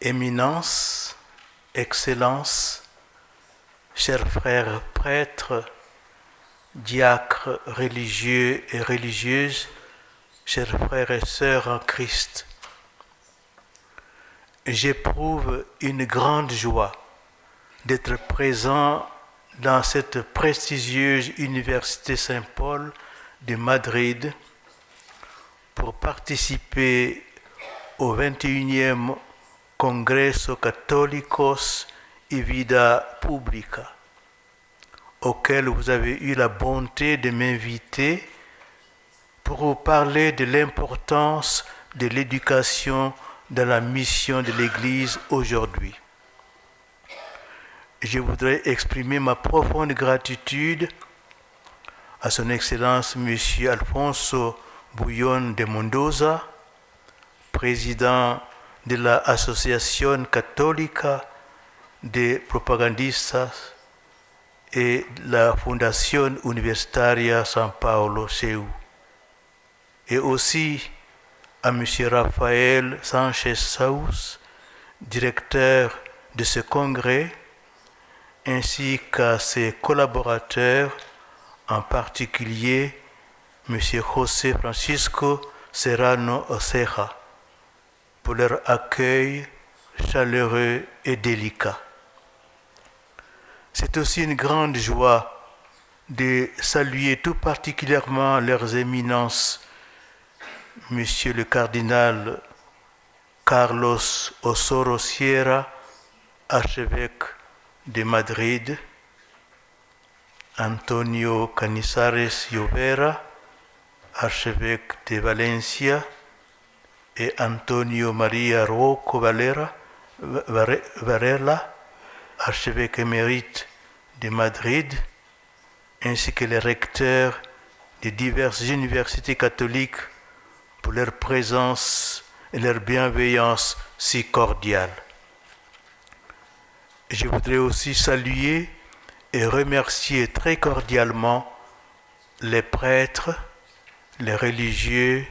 Éminence, Excellence, chers frères prêtres, diacres religieux et religieuses, chers frères et sœurs en Christ, j'éprouve une grande joie d'être présent dans cette prestigieuse Université Saint-Paul de Madrid pour participer au 21e Congresso Católicos y Vida Pública, auquel vous avez eu la bonté de m'inviter pour vous parler de l'importance de l'éducation dans la mission de l'Église aujourd'hui. Je voudrais exprimer ma profonde gratitude à son Excellence M. Alfonso Bouillon de Mendoza, président de la Asociación Católica de Propagandistas et la Fundación Universitaria San Paulo CEU, et aussi à M. Rafael Sánchez Saus, directeur de ce congrès, ainsi qu'à ses collaborateurs, en particulier M. José Francisco Serrano Oceja, pour leur accueil chaleureux et délicat. C'est aussi une grande joie de saluer tout particulièrement leurs éminences, Monsieur le cardinal Carlos Osoro Sierra, archevêque de Madrid, Antonio Canizares Llovera, archevêque de Valencia, et Antonio María Rocco Varela, archevêque émérite de Madrid, ainsi que les recteurs de diverses universités catholiques pour leur présence et leur bienveillance si cordiale. Je voudrais aussi saluer et remercier très cordialement les prêtres, les religieux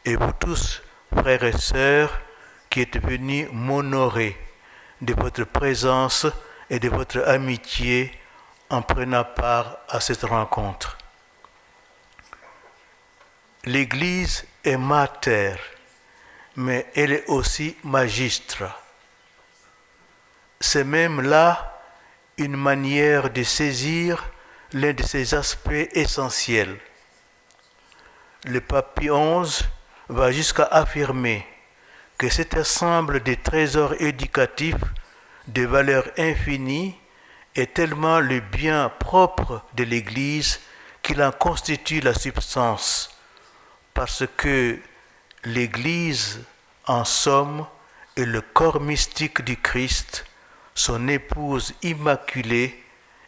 et vous tous, frères et sœurs, qui êtes venus m'honorer de votre présence et de votre amitié en prenant part à cette rencontre. L'Église est mater, mais elle est aussi magistra. C'est même là une manière de saisir l'un de ses aspects essentiels. Le pape Pie XI va jusqu'à affirmer que cet ensemble de trésors éducatifs de valeur infinie est tellement le bien propre de l'Église qu'il en constitue la substance, parce que l'Église, en somme, est le corps mystique du Christ, son épouse immaculée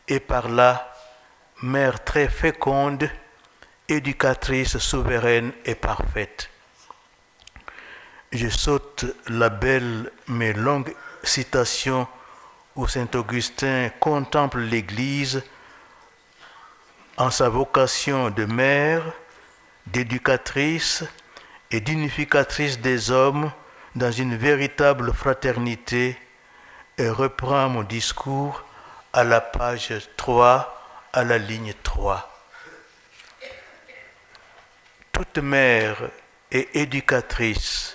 et par là, mère très féconde, éducatrice souveraine et parfaite. Je saute la belle mais longue citation où saint Augustin contemple l'Église en sa vocation de mère, d'éducatrice et d'unificatrice des hommes dans une véritable fraternité, et reprend mon discours à la page 3, à la ligne 3. Toute mère est éducatrice,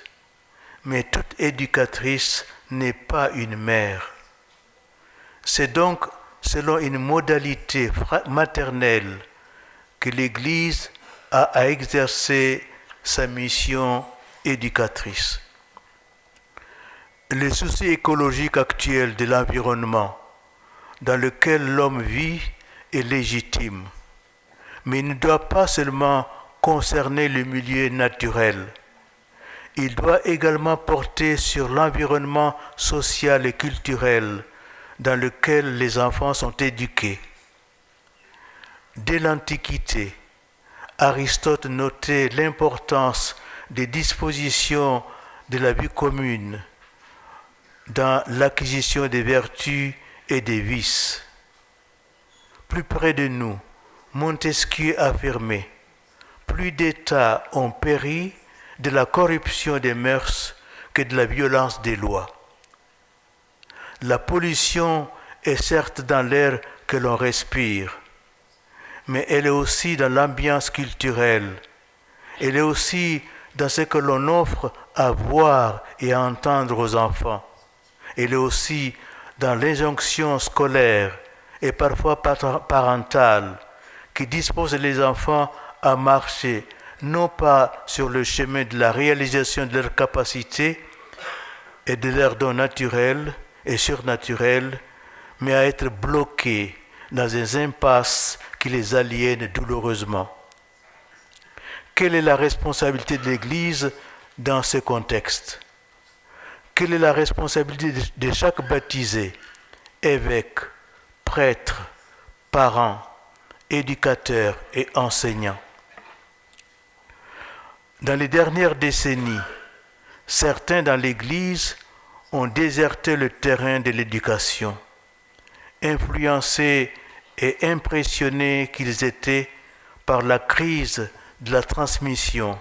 mais toute éducatrice n'est pas une mère. C'est donc selon une modalité maternelle que l'Église a à exercer sa mission éducatrice. Le souci écologique actuel de l'environnement dans lequel l'homme vit est légitime, mais il ne doit pas seulement concerner le milieu naturel. Il doit également porter sur l'environnement social et culturel dans lequel les enfants sont éduqués. Dès l'Antiquité, Aristote notait l'importance des dispositions de la vie commune dans l'acquisition des vertus et des vices. Plus près de nous, Montesquieu affirmait « Plus d'États ont péri de la corruption des mœurs que de la violence des lois ». La pollution est certes dans l'air que l'on respire, mais elle est aussi dans l'ambiance culturelle. Elle est aussi dans ce que l'on offre à voir et à entendre aux enfants. Elle est aussi dans l'injonction scolaire et parfois parentale qui dispose les enfants à marcher non pas sur le chemin de la réalisation de leurs capacités et de leurs dons naturels et surnaturels, mais à être bloqués dans des impasses qui les aliènent douloureusement. Quelle est la responsabilité de l'Église dans ce contexte? Quelle est la responsabilité de chaque baptisé, évêque, prêtre, parent, éducateur et enseignant? Dans les dernières décennies, certains dans l'Église ont déserté le terrain de l'éducation, influencés et impressionnés qu'ils étaient par la crise de la transmission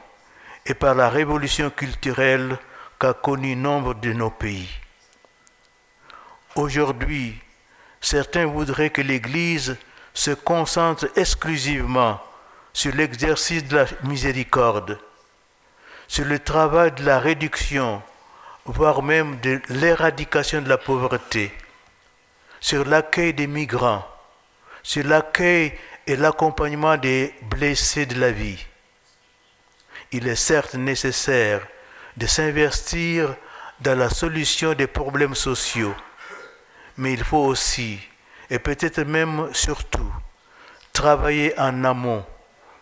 et par la révolution culturelle qu'a connue nombre de nos pays. Aujourd'hui, certains voudraient que l'Église se concentre exclusivement sur l'exercice de la miséricorde, sur le travail de la réduction, voire même de l'éradication de la pauvreté, sur l'accueil des migrants, sur l'accueil et l'accompagnement des blessés de la vie. Il est certes nécessaire de s'investir dans la solution des problèmes sociaux, mais il faut aussi, et peut-être même surtout, travailler en amont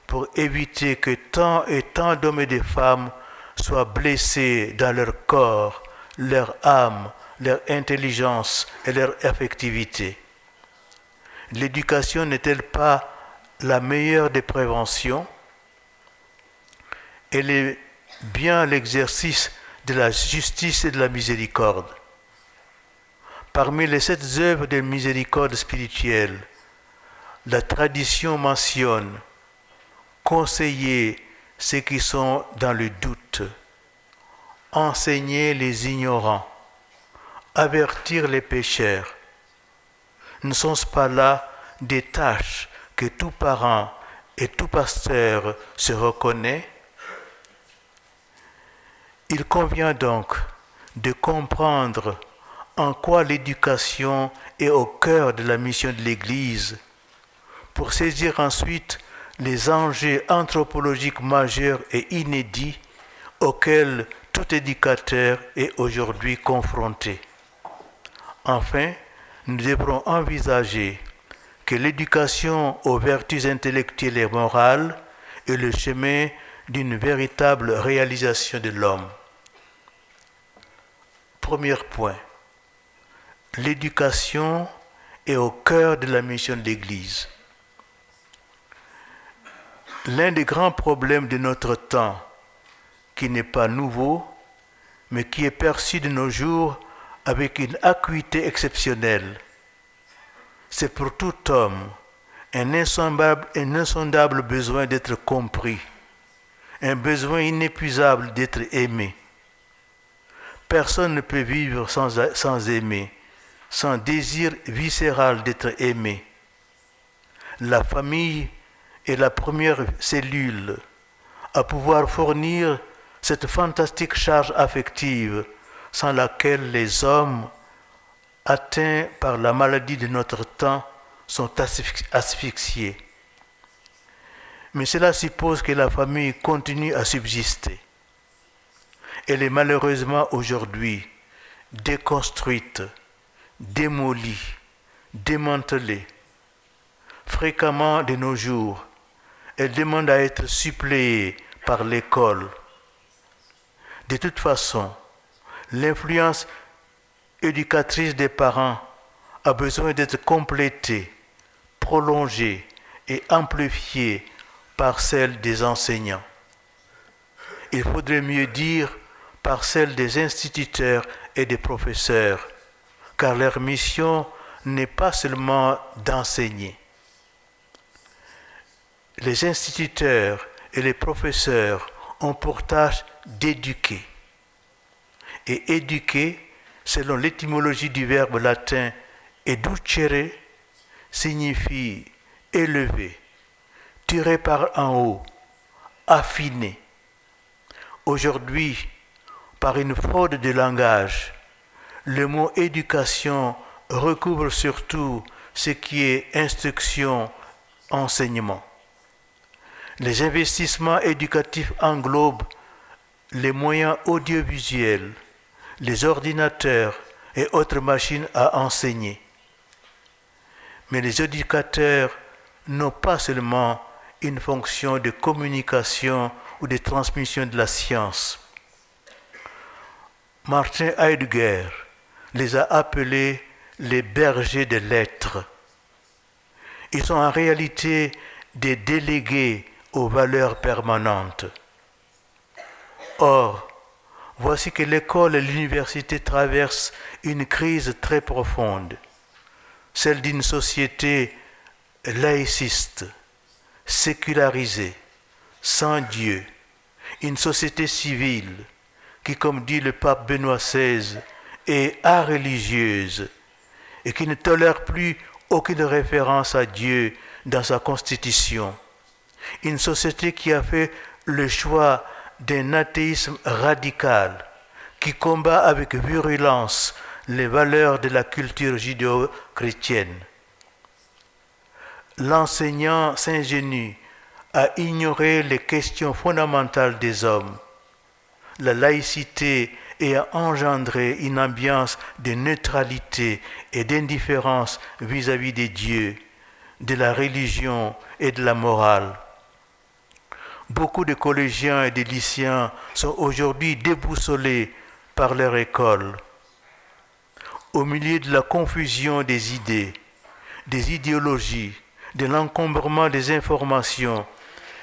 pour éviter que tant et tant d'hommes et de femmes soient blessés dans leur corps, leur âme, leur intelligence et leur affectivité. L'éducation n'est-elle pas la meilleure des préventions? Elle est bien l'exercice de la justice et de la miséricorde. Parmi les 7 œuvres de miséricorde spirituelle, la tradition mentionne conseiller ceux qui sont dans le doute, enseigner les ignorants, avertir les pécheurs. Ne sont-ce pas là des tâches que tout parent et tout pasteur se reconnaît? Il convient donc de comprendre en quoi l'éducation est au cœur de la mission de l'Église, pour saisir ensuite les enjeux anthropologiques majeurs et inédits auxquels tout éducateur est aujourd'hui confronté. Enfin, nous devrons envisager que l'éducation aux vertus intellectuelles et morales est le chemin d'une véritable réalisation de l'homme. Premier point, l'éducation est au cœur de la mission de l'Église. L'un des grands problèmes de notre temps, qui n'est pas nouveau, mais qui est perçu de nos jours avec une acuité exceptionnelle, c'est pour tout homme un insondable besoin d'être compris, un besoin inépuisable d'être aimé. Personne ne peut vivre sans aimer, sans désir viscéral d'être aimé. La famille est la première cellule à pouvoir fournir cette fantastique charge affective sans laquelle les hommes atteints par la maladie de notre temps sont asphyxiés. Mais cela suppose que la famille continue à subsister. Elle est malheureusement aujourd'hui déconstruite, démolie, démantelée. Fréquemment de nos jours, elle demande à être suppléée par l'école. De toute façon, l'influence éducatrice des parents a besoin d'être complétée, prolongée et amplifiée par celle des enseignants. Il faudrait mieux dire par celle des instituteurs et des professeurs, car leur mission n'est pas seulement d'enseigner. Les instituteurs et les professeurs ont pour tâche d'éduquer. Et éduquer, selon l'étymologie du verbe latin educere, signifie élever, tirer par en haut, affiner. Aujourd'hui, par une fraude de langage, le mot éducation recouvre surtout ce qui est instruction, enseignement. Les investissements éducatifs englobent les moyens audiovisuels, les ordinateurs et autres machines à enseigner. Mais les éducateurs n'ont pas seulement une fonction de communication ou de transmission de la science. Martin Heidegger les a appelés les bergers de l'être. Ils sont en réalité des délégués aux valeurs permanentes. Or, voici que l'école et l'université traversent une crise très profonde, celle d'une société laïciste, sécularisée, sans Dieu, une société civile qui, comme dit le pape Benoît XVI, est religieuse et qui ne tolère plus aucune référence à Dieu dans sa constitution. Une société qui a fait le choix d'un athéisme radical qui combat avec virulence les valeurs de la culture judéo-chrétienne. L'enseignant s'ingénue à ignorer les questions fondamentales des hommes, la laïcité ayant engendré une ambiance de neutralité et d'indifférence vis-à-vis des dieux, de la religion et de la morale. Beaucoup de collégiens et de lycéens sont aujourd'hui déboussolés par leur école. Au milieu de la confusion des idées, des idéologies, de l'encombrement des informations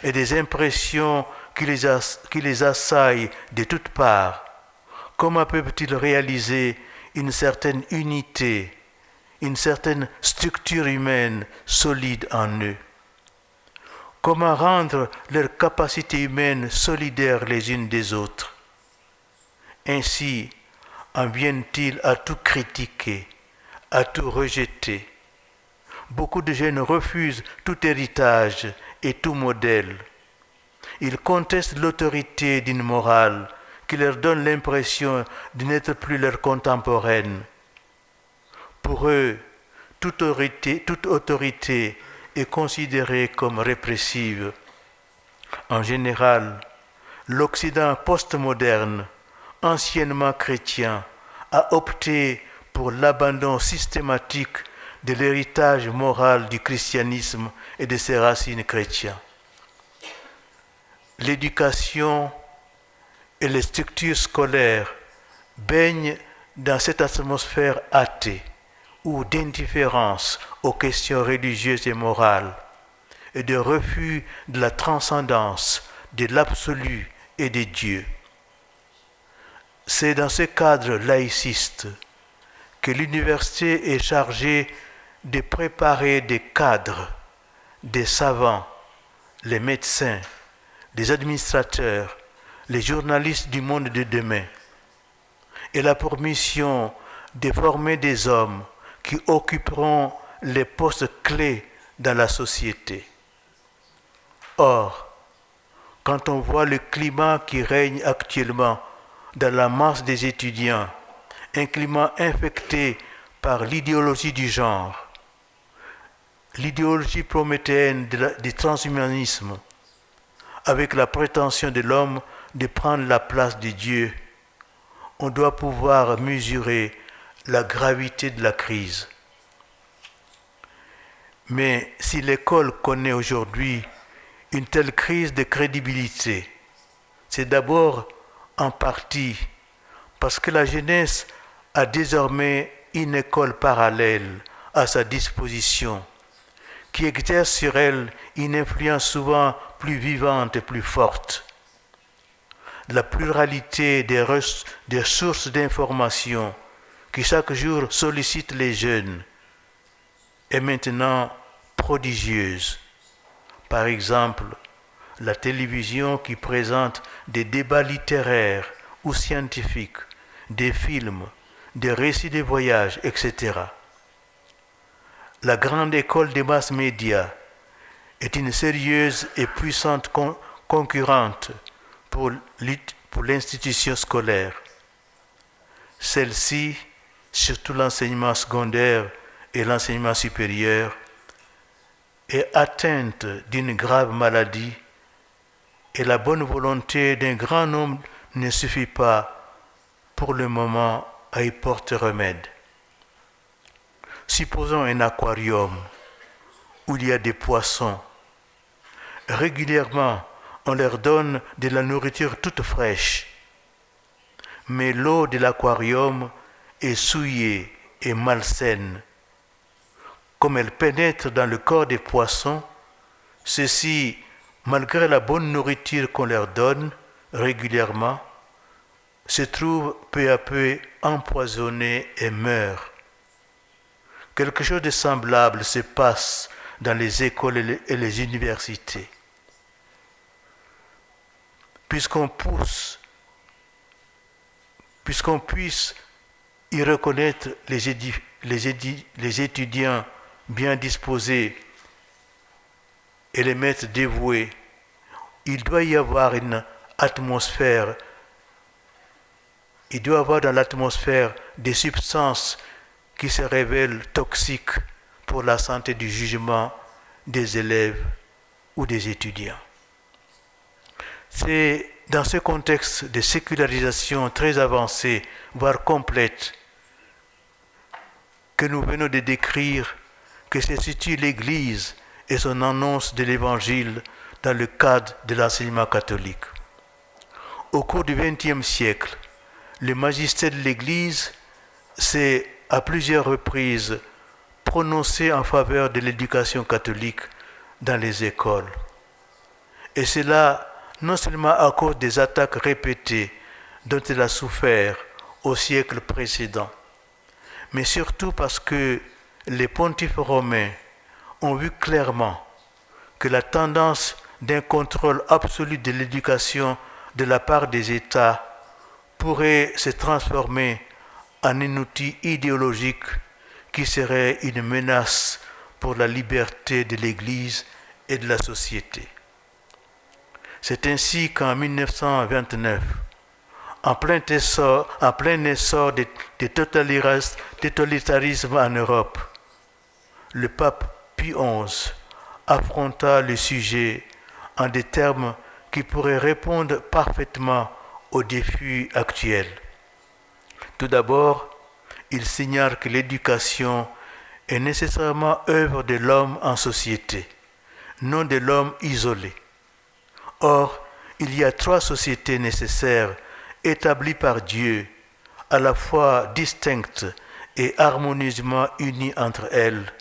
et des impressions qui les assaillent de toutes parts, comment peuvent-ils réaliser une certaine unité, une certaine structure humaine solide en eux? Comment rendre leurs capacités humaines solidaires les unes des autres? Ainsi en viennent-ils à tout critiquer, à tout rejeter. Beaucoup de jeunes refusent tout héritage et tout modèle. Ils contestent l'autorité d'une morale qui leur donne l'impression de n'être plus leur contemporaine. Pour eux, toute autorité est considérée comme répressive. En général, l'Occident postmoderne, anciennement chrétien, a opté pour l'abandon systématique de l'héritage moral du christianisme et de ses racines chrétiennes. L'éducation et les structures scolaires baignent dans cette atmosphère athée ou d'indifférence aux questions religieuses et morales et de refus de la transcendance, de l'absolu et de Dieu. C'est dans ce cadre laïciste que l'université est chargée de préparer des cadres, des savants, les médecins, les administrateurs, les journalistes du monde de demain. Elle a pour mission de former des hommes qui occuperont les postes clés dans la société. Or, quand on voit le climat qui règne actuellement dans la masse des étudiants, un climat infecté par l'idéologie du genre, l'idéologie prométhéenne du transhumanisme, avec la prétention de l'homme de prendre la place de Dieu, on doit pouvoir mesurer la gravité de la crise. Mais si l'école connaît aujourd'hui une telle crise de crédibilité, c'est d'abord en partie parce que la jeunesse a désormais une école parallèle à sa disposition, qui exerce sur elle une influence souvent plus vivante et plus forte. La pluralité des sources d'information qui chaque jour sollicitent les jeunes est maintenant prodigieuse. Par exemple, la télévision qui présente des débats littéraires ou scientifiques, des films, des récits de voyages, etc. La grande école des masses médias est une sérieuse et puissante concurrente pour l'institution scolaire. Celle-ci, surtout l'enseignement secondaire et l'enseignement supérieur, est atteinte d'une grave maladie et la bonne volonté d'un grand nombre ne suffit pas pour le moment à y porter remède. Supposons un aquarium où il y a des poissons. Régulièrement, on leur donne de la nourriture toute fraîche, mais l'eau de l'aquarium est souillée et malsaine. Comme elle pénètre dans le corps des poissons, ceux-ci, malgré la bonne nourriture qu'on leur donne régulièrement, se trouvent peu à peu empoisonnés et meurent. Quelque chose de semblable se passe dans les écoles et les universités. Puisqu'on puisse y reconnaître les étudiants bien disposés et les maîtres dévoués, il doit y avoir une atmosphère, il doit y avoir dans l'atmosphère des substances qui se révèlent toxiques pour la santé du jugement des élèves ou des étudiants. C'est dans ce contexte de sécularisation très avancée, voire complète, que nous venons de décrire que se situe l'Église et son annonce de l'Évangile dans le cadre de l'enseignement catholique. Au cours du XXe siècle, le magistère de l'Église s'est à plusieurs reprises prononcé en faveur de l'éducation catholique dans les écoles. Et cela non seulement à cause des attaques répétées dont elle a souffert au siècle précédent, mais surtout parce que les pontifes romains ont vu clairement que la tendance d'un contrôle absolu de l'éducation de la part des États pourrait se transformer en un outil idéologique qui serait une menace pour la liberté de l'Église et de la société. C'est ainsi qu'en 1929, en plein essor des totalitarismes en Europe, le pape Pie XI affronta le sujet en des termes qui pourraient répondre parfaitement aux défis actuels. Tout d'abord, il signale que l'éducation est nécessairement œuvre de l'homme en société, non de l'homme isolé. Or, il y a 3 sociétés nécessaires établies par Dieu, à la fois distinctes et harmonieusement unies entre elles,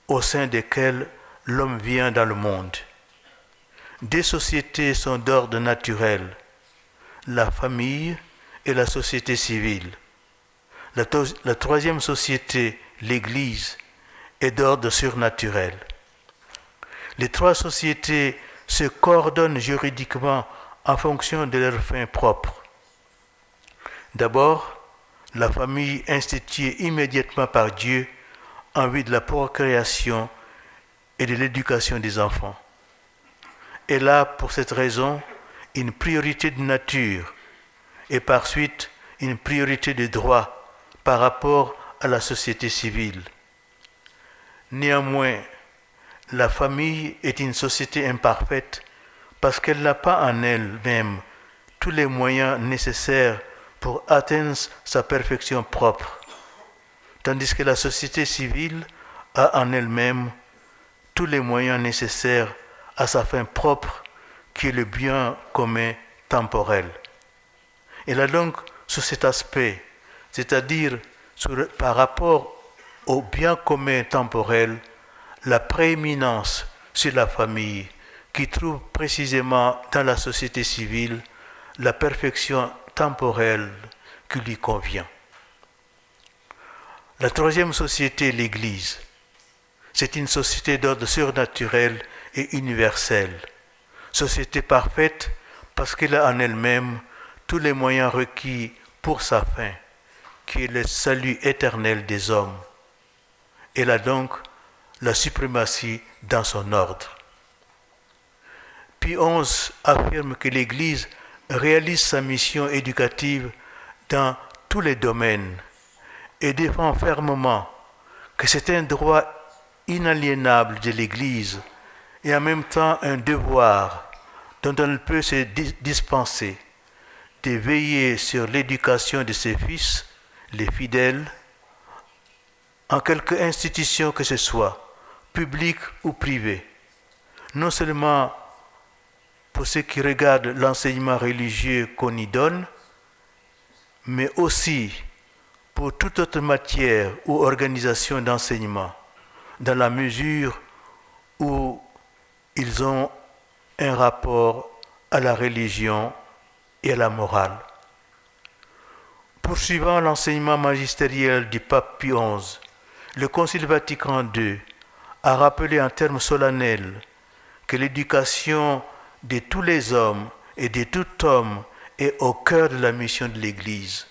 au sein desquelles l'homme vient dans le monde. Des sociétés sont d'ordre naturel, la famille et la société civile. La 3e société, l'Église, est d'ordre surnaturel. Les 3 sociétés se coordonnent juridiquement en fonction de leurs fins propres. D'abord, la famille instituée immédiatement par Dieu en vue de la procréation et de l'éducation des enfants. Elle a pour cette raison une priorité de nature et par suite une priorité de droit par rapport à la société civile. Néanmoins, la famille est une société imparfaite parce qu'elle n'a pas en elle-même tous les moyens nécessaires pour atteindre sa perfection propre, tandis que la société civile a en elle-même tous les moyens nécessaires à sa fin propre, qui est le bien commun temporel. Et là donc, sur cet aspect, c'est-à-dire par rapport au bien commun temporel, la prééminence sur la famille, qui trouve précisément dans la société civile la perfection temporelle qui lui convient. La 3e société, l'Église, c'est une société d'ordre surnaturel et universel, société parfaite parce qu'elle a en elle-même tous les moyens requis pour sa fin, qui est le salut éternel des hommes. Elle a donc la suprématie dans son ordre. Pie XI affirme que l'Église réalise sa mission éducative dans tous les domaines et défend fermement que c'est un droit inaliénable de l'Église et en même temps un devoir dont on ne peut se dispenser de veiller sur l'éducation de ses fils, les fidèles, en quelque institution que ce soit, publique ou privée, non seulement pour ce qui regarde l'enseignement religieux qu'on y donne, mais aussi pour toute autre matière ou organisation d'enseignement, dans la mesure où ils ont un rapport à la religion et à la morale. Poursuivant l'enseignement magistériel du pape Pie XI, le Concile Vatican II a rappelé en termes solennels que l'éducation de tous les hommes et de tout homme est au cœur de la mission de l'Église.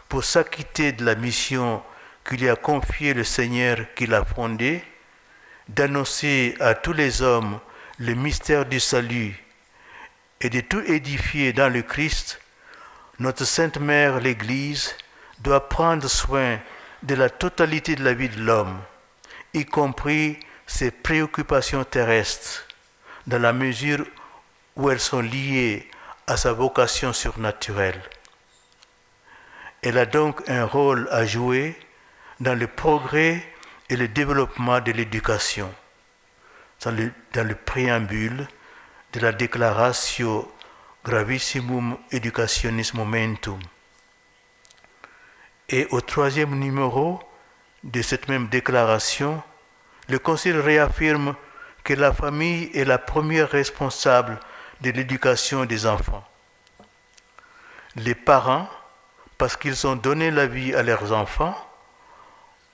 Pour s'acquitter de la mission que lui a confiée le Seigneur qui l'a fondée, d'annoncer à tous les hommes le mystère du salut et de tout édifier dans le Christ, notre Sainte Mère, l'Église, doit prendre soin de la totalité de la vie de l'homme, y compris ses préoccupations terrestres, dans la mesure où elles sont liées à sa vocation surnaturelle. Elle a donc un rôle à jouer dans le progrès et le développement de l'éducation, dans le préambule de la Declaratio Gravissimum Educationis Momentum. Et au troisième numéro de cette même déclaration, le Concile réaffirme que la famille est la première responsable de l'éducation des enfants. Les parents, parce qu'ils ont donné la vie à leurs enfants,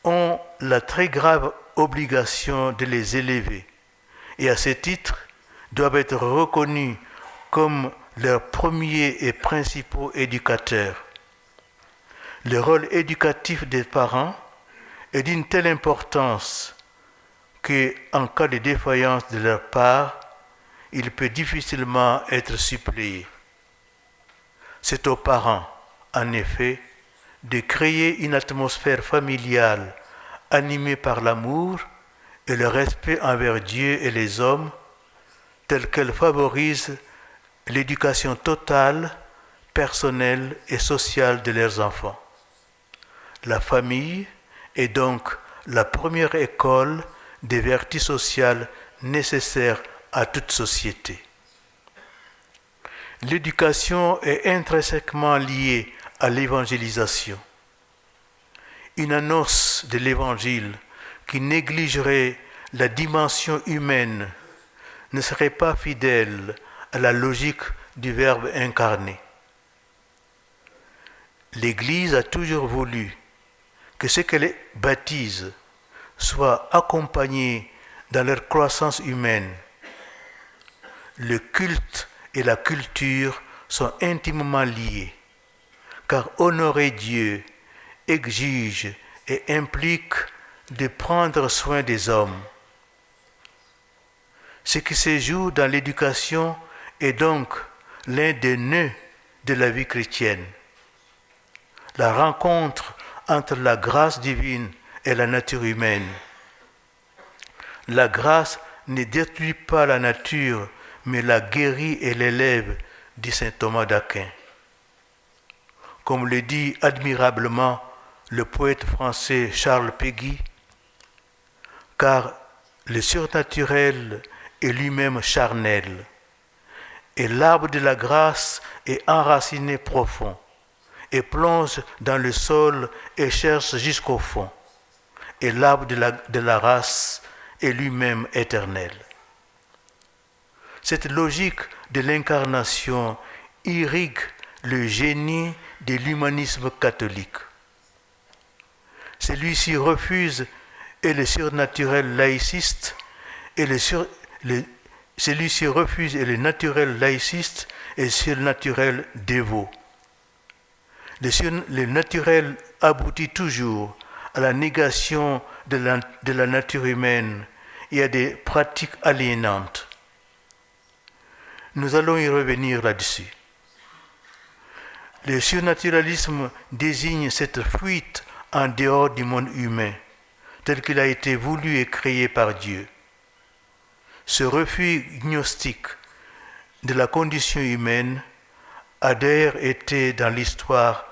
ont la très grave obligation de les élever et à ce titre doivent être reconnus comme leurs premiers et principaux éducateurs. Le rôle éducatif des parents est d'une telle importance qu'en cas de défaillance de leur part, il peut difficilement être suppléé. C'est aux parents, en effet, de créer une atmosphère familiale animée par l'amour et le respect envers Dieu et les hommes, telle qu'elle favorise l'éducation totale, personnelle et sociale de leurs enfants. La famille est donc la première école des vertus sociales nécessaires à toute société. L'éducation est intrinsèquement liée à l'évangélisation. Une annonce de l'évangile qui négligerait la dimension humaine ne serait pas fidèle à la logique du Verbe incarné. L'Église a toujours voulu que ceux qu'elle baptise soient accompagnés dans leur croissance humaine. Le culte et la culture sont intimement liés, car honorer Dieu exige et implique de prendre soin des hommes. Ce qui se joue dans l'éducation est donc l'un des nœuds de la vie chrétienne. La rencontre entre la grâce divine et la nature humaine. La grâce ne détruit pas la nature, mais la guérit et l'élève, dit saint Thomas d'Aquin. Comme le dit admirablement le poète français Charles Péguy, car le surnaturel est lui-même charnel, et l'arbre de la grâce est enraciné profond, et plonge dans le sol et cherche jusqu'au fond, et l'arbre de la race est lui-même éternel. Cette logique de l'incarnation irrigue le génie de l'humanisme catholique. Celui-ci refuse et le surnaturel laïciste celui-ci refuse et le naturel laïciste et le surnaturel dévot. Le naturel aboutit toujours à la négation de la nature humaine et à des pratiques aliénantes. Nous allons y revenir là-dessus. Le surnaturalisme désigne cette fuite en dehors du monde humain, tel qu'il a été voulu et créé par Dieu. Ce refus gnostique de la condition humaine a d'ailleurs été dans l'histoire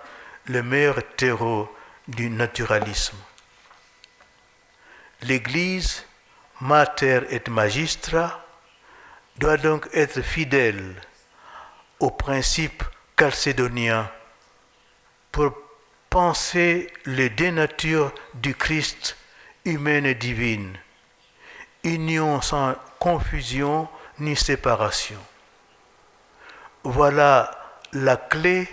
le meilleur terreau du naturalisme. L'Église, Mater et Magistra, doit donc être fidèle aux principes chalcédoniens pour penser le dénature du Christ humaine et divine, union sans confusion ni séparation. Voilà la clé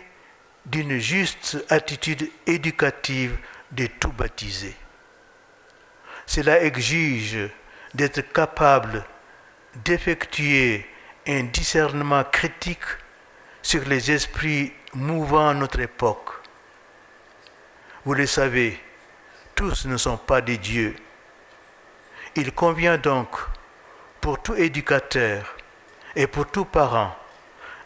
d'une juste attitude éducative de tout baptisé. Cela exige d'être capable d'effectuer un discernement critique sur les esprits mouvant notre époque. Vous le savez, tous ne sont pas des dieux. Il convient donc pour tout éducateur et pour tout parent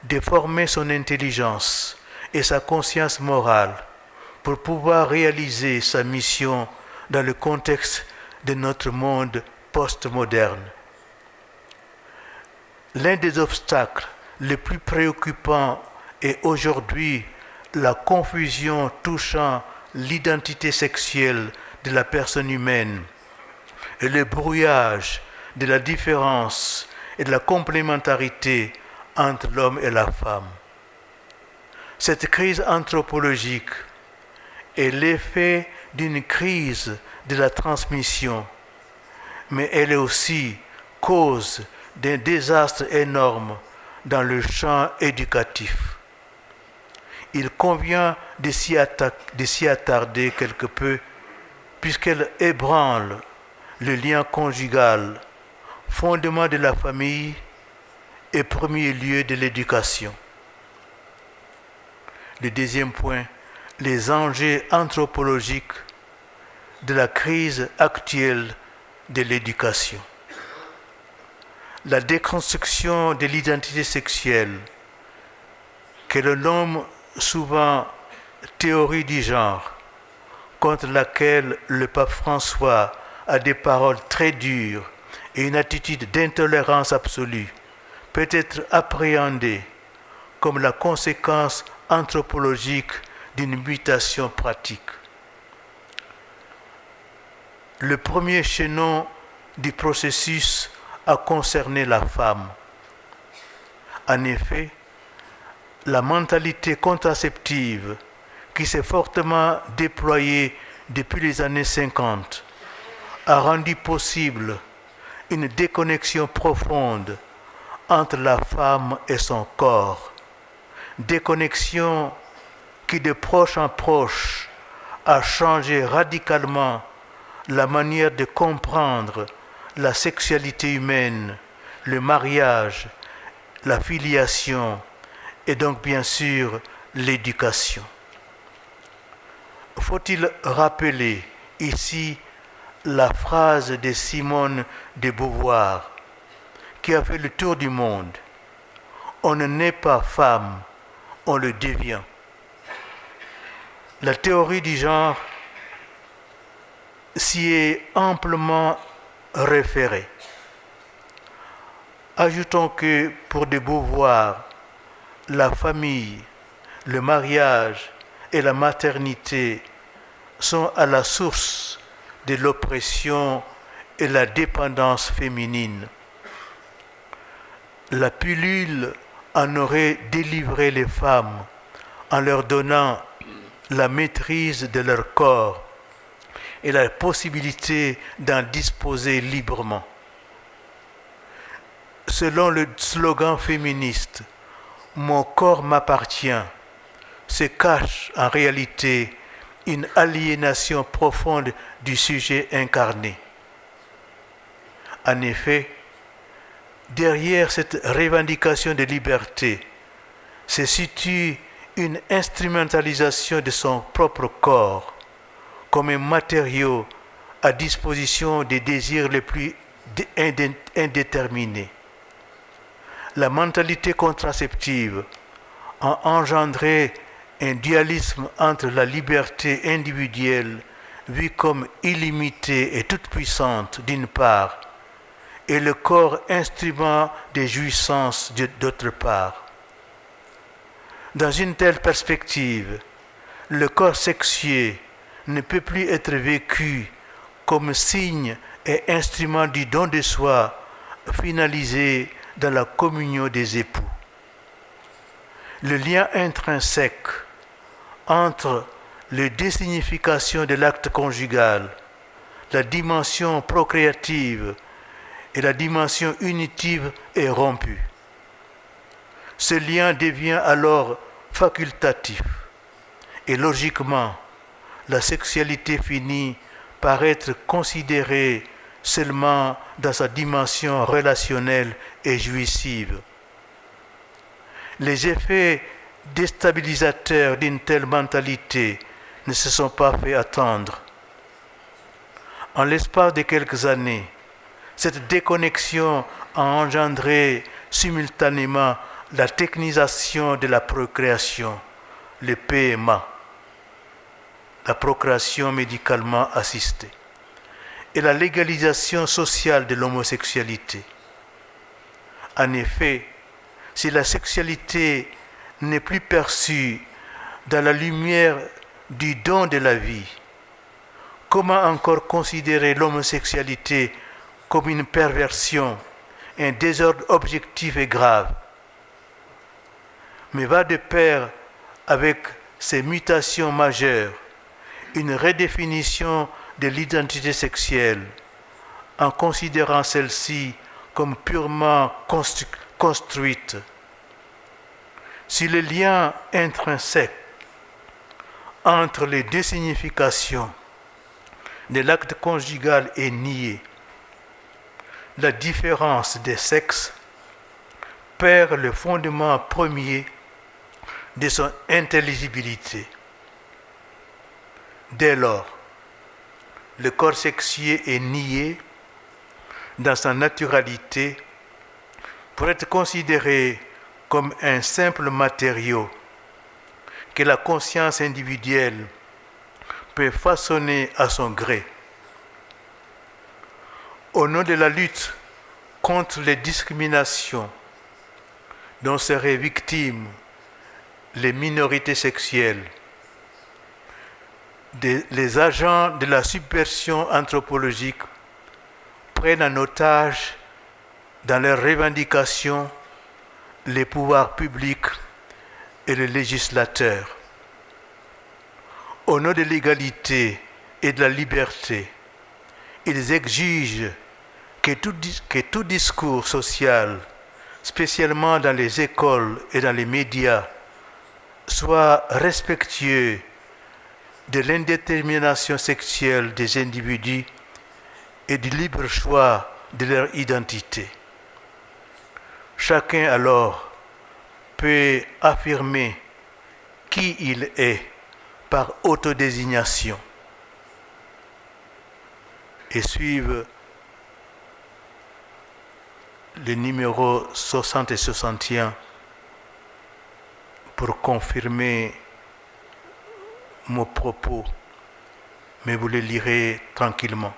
de former son intelligence et sa conscience morale pour pouvoir réaliser sa mission dans le contexte de notre monde postmoderne. L'un des obstacles les plus préoccupants est aujourd'hui la confusion touchant l'identité sexuelle de la personne humaine et le brouillage de la différence et de la complémentarité entre l'homme et la femme. Cette crise anthropologique est l'effet d'une crise de la transmission, mais elle est aussi cause d'un désastre énorme dans le champ éducatif. Il convient de s'y attarder quelque peu, puisqu'elle ébranle le lien conjugal, fondement de la famille et premier lieu de l'éducation. Le deuxième point, les enjeux anthropologiques de la crise actuelle de l'éducation. La déconstruction de l'identité sexuelle, que l'on nomme souvent théorie du genre, contre laquelle le pape François a des paroles très dures et une attitude d'intolérance absolue, peut être appréhendée comme la conséquence anthropologique d'une mutation pratique. Le premier chaînon du processus a concerné la femme. En effet, la mentalité contraceptive qui s'est fortement déployée depuis les années 50 a rendu possible une déconnexion profonde entre la femme et son corps. Déconnexion qui de proche en proche a changé radicalement la manière de comprendre la sexualité humaine, le mariage, la filiation et donc bien sûr l'éducation. Faut-il rappeler ici la phrase de Simone de Beauvoir qui a fait le tour du monde? On ne naît pas femme, on le devient. La théorie du genre s'y est amplement référée. Ajoutons que pour de Beauvoir, la famille, le mariage et la maternité sont à la source de l'oppression et la dépendance féminine. La pilule en aurait délivré les femmes en leur donnant la maîtrise de leur corps et la possibilité d'en disposer librement. Selon le slogan féministe « Mon corps m'appartient », se cache en réalité une aliénation profonde du sujet incarné. En effet, derrière cette revendication de liberté se situe une instrumentalisation de son propre corps comme un matériau à disposition des désirs les plus indéterminés. La mentalité contraceptive a engendré un dualisme entre la liberté individuelle vue comme illimitée et toute puissante d'une part et le corps instrument des jouissances d'autre part. Dans une telle perspective, le corps sexué ne peut plus être vécu comme signe et instrument du don de soi finalisé dans la communion des époux. Le lien intrinsèque entre les deux significations de l'acte conjugal, la dimension procréative et la dimension unitive est rompu. Ce lien devient alors facultatif et logiquement, la sexualité finit par être considérée seulement dans sa dimension relationnelle et jouissive. Les effets déstabilisateurs d'une telle mentalité ne se sont pas fait attendre. En l'espace de quelques années, cette déconnexion a engendré simultanément la technisation de la procréation, le PMA, la procréation médicalement assistée, et la légalisation sociale de l'homosexualité. En effet, si la sexualité n'est plus perçue dans la lumière du don de la vie, comment encore considérer l'homosexualité comme une perversion, un désordre objectif et grave? Mais va de pair avec ces mutations majeures une redéfinition de l'identité sexuelle en considérant celle-ci comme purement construite. Si le lien intrinsèque entre les deux significations de l'acte conjugal est nié, la différence des sexes perd le fondement premier de son intelligibilité. Dès lors, le corps sexué est nié dans sa naturalité pour être considéré comme un simple matériau que la conscience individuelle peut façonner à son gré. Au nom de la lutte contre les discriminations dont seraient victimes les minorités sexuelles, les agents de la subversion anthropologique prennent en otage dans leurs revendications les pouvoirs publics et les législateurs. Au nom de l'égalité et de la liberté, ils exigent que tout discours social, spécialement dans les écoles et dans les médias, soit respectueux de l'indétermination sexuelle des individus et du libre choix de leur identité. Chacun alors peut affirmer qui il est par autodésignation. Et suivent les numéros 60 et 61 pour confirmer mon propos, mais vous les lirez tranquillement.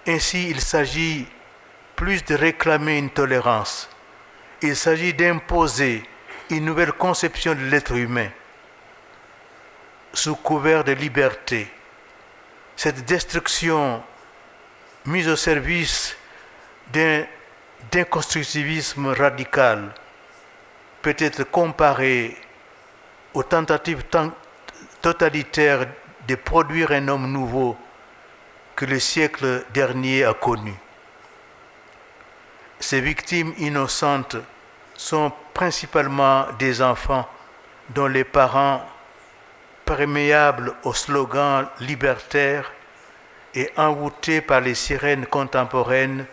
Ainsi, il s'agit plus de réclamer une tolérance. Il s'agit d'imposer une nouvelle conception de l'être humain sous couvert de liberté. Cette destruction mise au service d'un constructivisme radical peut être comparée aux tentatives totalitaire de produire un homme nouveau que le siècle dernier a connu. Ces victimes innocentes sont principalement des enfants dont les parents, perméables aux slogans libertaires et envoûtés par les sirènes contemporaines,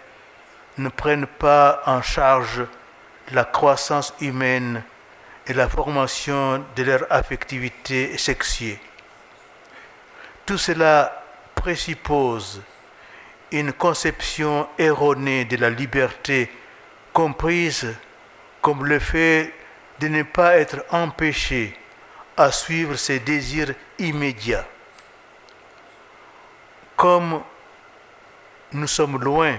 ne prennent pas en charge la croissance humaine et la formation de leur affectivité sexuée. Tout cela présuppose une conception erronée de la liberté, comprise comme le fait de ne pas être empêché à suivre ses désirs immédiats. Comme nous sommes loin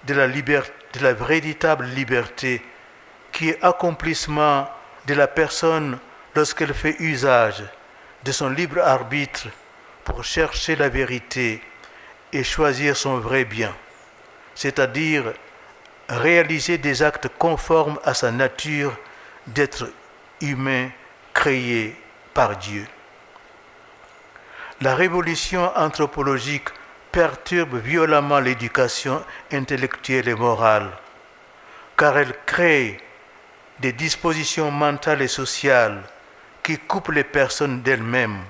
de la véritable liberté qui est accomplissement de la personne lorsqu'elle fait usage de son libre arbitre pour chercher la vérité et choisir son vrai bien, c'est-à-dire réaliser des actes conformes à sa nature d'être humain créé par Dieu. La révolution anthropologique perturbe violemment l'éducation intellectuelle et morale, car elle crée des dispositions mentales et sociales qui coupent les personnes d'elles-mêmes.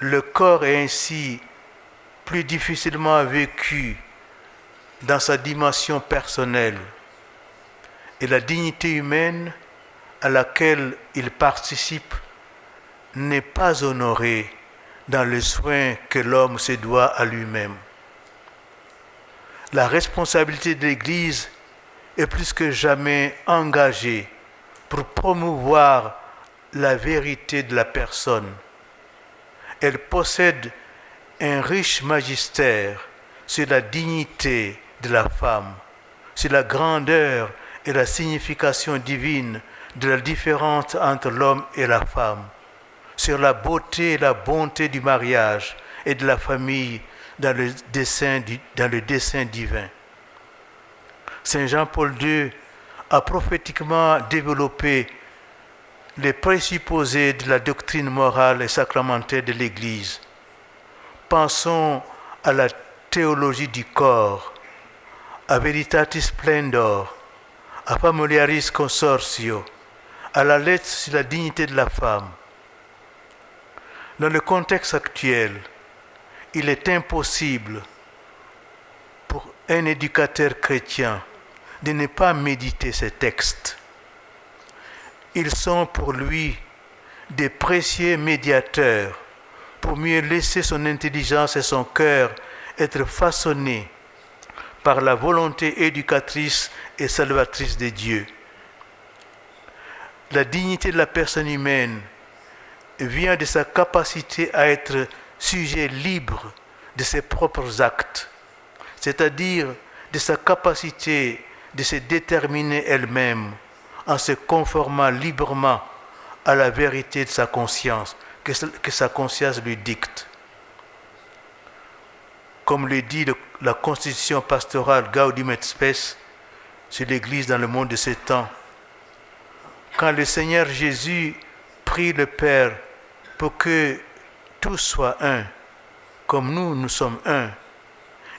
Le corps est ainsi plus difficilement vécu dans sa dimension personnelle et la dignité humaine à laquelle il participe n'est pas honorée dans le soin que l'homme se doit à lui-même. La responsabilité de l'Église est plus que jamais engagée pour promouvoir la vérité de la personne. Elle possède un riche magistère sur la dignité de la femme, sur la grandeur et la signification divine de la différence entre l'homme et la femme, sur la beauté et la bonté du mariage et de la famille dans le dessein divin. Saint Jean-Paul II a prophétiquement développé les présupposés de la doctrine morale et sacramentelle de l'Église. Pensons à la théologie du corps, à Veritatis Splendor, à Familiaris Consortio, à la lettre sur la dignité de la femme. Dans le contexte actuel, il est impossible pour un éducateur chrétien de ne pas méditer ces textes. Ils sont pour lui des précieux médiateurs pour mieux laisser son intelligence et son cœur être façonnés par la volonté éducatrice et salvatrice de Dieu. La dignité de la personne humaine vient de sa capacité à être sujet libre de ses propres actes, c'est-à-dire de sa capacité de se déterminer elle-même en se conformant librement à la vérité de sa conscience, que sa conscience lui dicte. Comme le dit la constitution pastorale Gaudium et Spes sur l'Église dans le monde de ces temps, quand le Seigneur Jésus prie le Père pour que tous soient un, comme nous sommes un,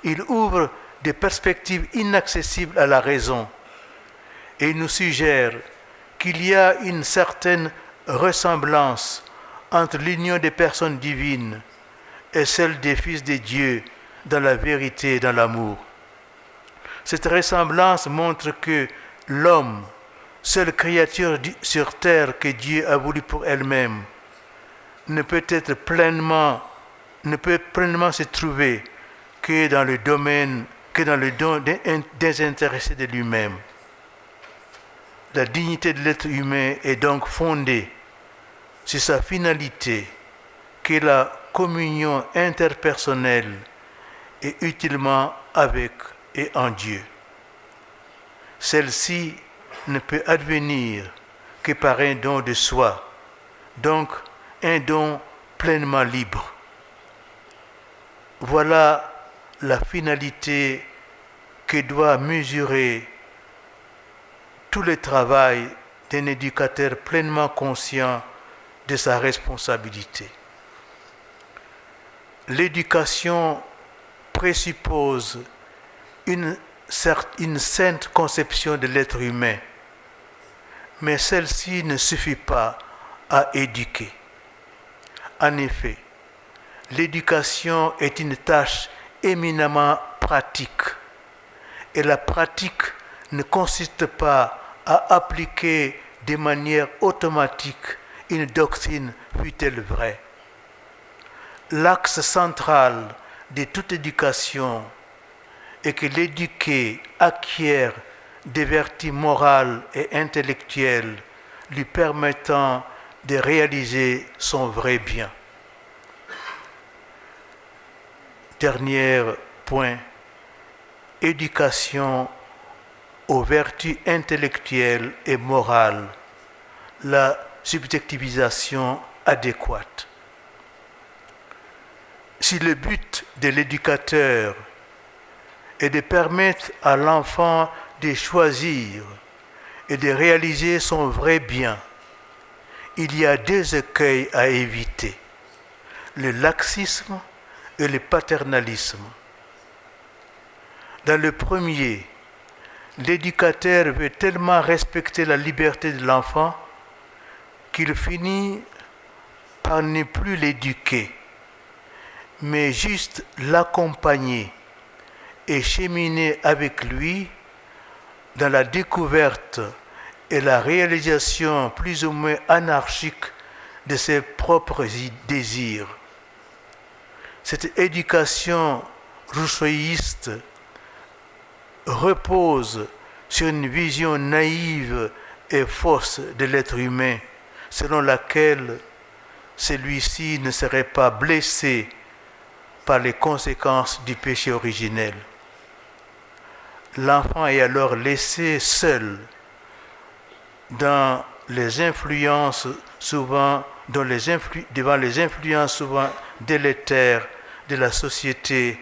il ouvre des perspectives inaccessibles à la raison et il nous suggère qu'il y a une certaine ressemblance entre l'union des personnes divines et celle des fils de Dieu dans la vérité et dans l'amour. Cette ressemblance montre que l'homme, seule créature sur terre que Dieu a voulu pour elle-même, ne peut pleinement se trouver que dans le don désintéressé de lui-même. La dignité de l'être humain est donc fondée sur sa finalité, qui est la communion interpersonnelle et utilement avec et en Dieu. Celle-ci ne peut advenir que par un don de soi, donc un don pleinement libre. Voilà la finalité que doit mesurer tout le travail d'un éducateur pleinement conscient de sa responsabilité. L'éducation présuppose une sainte conception de l'être humain, mais celle-ci ne suffit pas à éduquer. En effet, l'éducation est une tâche éminemment pratique, et la pratique ne consiste pas à appliquer de manière automatique une doctrine, fût-elle vraie. L'axe central de toute éducation est que l'éduqué acquiert des vertus morales et intellectuelles lui permettant de réaliser son vrai bien. Dernier point, éducation aux vertus intellectuelles et morales, la subjectivisation adéquate. Si le but de l'éducateur est de permettre à l'enfant de choisir et de réaliser son vrai bien, il y a deux écueils à éviter, le laxisme et le paternalisme. Dans le premier, l'éducateur veut tellement respecter la liberté de l'enfant qu'il finit par ne plus l'éduquer, mais juste l'accompagner et cheminer avec lui dans la découverte et la réalisation plus ou moins anarchique de ses propres désirs. Cette éducation rousseauiste repose sur une vision naïve et fausse de l'être humain, selon laquelle celui-ci ne serait pas blessé par les conséquences du péché originel. L'enfant est alors laissé seul devant les influences souvent délétères de la société